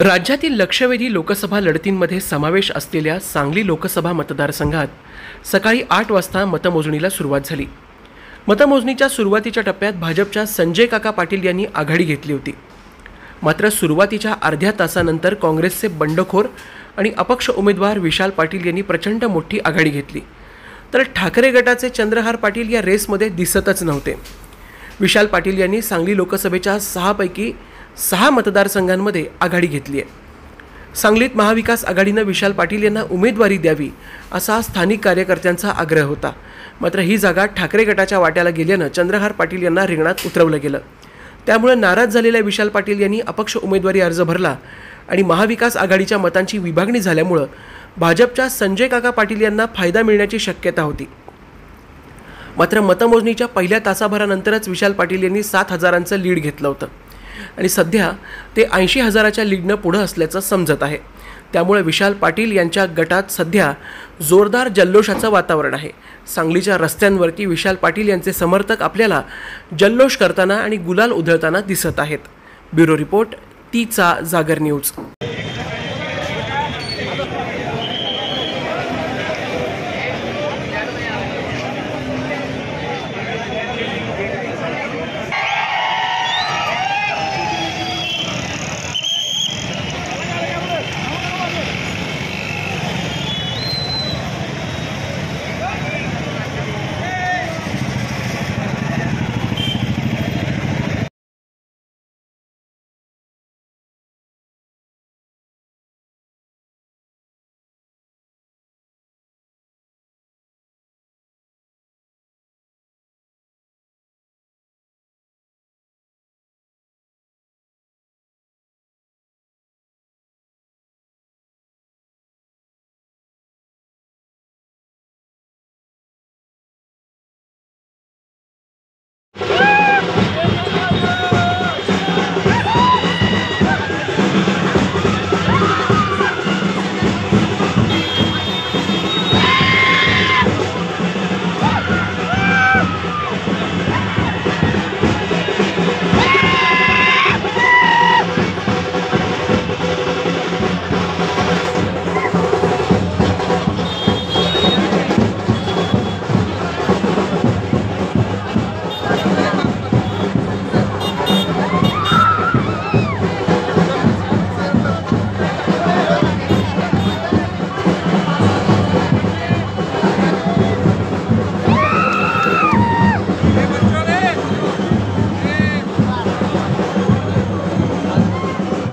राज्यातील लक्षवेधी लोकसभा लढतींमध्ये समावेश असलेल्या सांगली लोकसभा मतदारसंघात सकाळी 8 वाजता मतमोजणीला सुरुवात झाली। मतमोजणीच्या सुरुवातीच्या टप्प्यात भाजपच्या संजय काका पाटील यांनी आघाडी घेतली होती। मात्र सुरुवातीच्या अर्ध्या तासानंतर काँग्रेसचे बंडखोर आणि अपक्ष उमेदवार विशाल पाटील यांनी प्रचंड मोठी आघाडी घेतली, तर ठाकरे गटाचे चंद्रहार पाटील या रेसमध्ये दिसतच नव्हते। विशाल पाटील यांनी सांगली लोकसभेच्या 6 पैकी 6 मतदारसंघांमध्ये आघाडी घेतली आहे। सांगलीत महाविकास आघाडीनं विशाल पाटील यांना उमेदवारी द्यावी असा स्थानिक कार्यकर्त्यांचा आग्रह होता। मात्र ही जागा ठाकरे गटाच्या वाट्याला गेल्यानं चंद्रहार पाटील यांना रिंगणात उतरवलं गेलं। त्यामुळे नाराज झालेल्या विशाल पाटील यांनी अपक्ष उमेदवारी अर्ज भरला आणि महाविकास आघाडीच्या मतांची विभागणी झाल्यामुळे भाजपच्या संजय काका पाटील यांना फायदा मिळण्याची शक्यता होती। मात्र मतमोजणीच्या पहिल्या तासाभरानंतरच विशाल पाटील यांनी 7,000चं लीड घेतलं होतं आणि सध्या ते 80,000च्या लीडनं पुढे असल्याचं समजत आहे। त्यामुळे विशाल पाटील यांच्या गटात सध्या जोरदार जल्लोषाचं वातावरण आहे। सांगलीच्या रस्त्यांवरती विशाल पाटील यांचे समर्थक आपल्याला जल्लोष करताना आणि गुलाल उधळताना दिसत आहेत। ब्युरो रिपोर्ट, तीचा जागर न्यूज।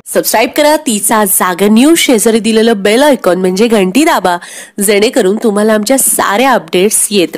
सबस्क्राइब करा तीचा जागर न्यूज। शेजारी दिलेलं बेल आयकॉन म्हणजे घंटी दाबा, जेणेकरून तुम्हाला आमच्या साऱ्या अपडेट्स येत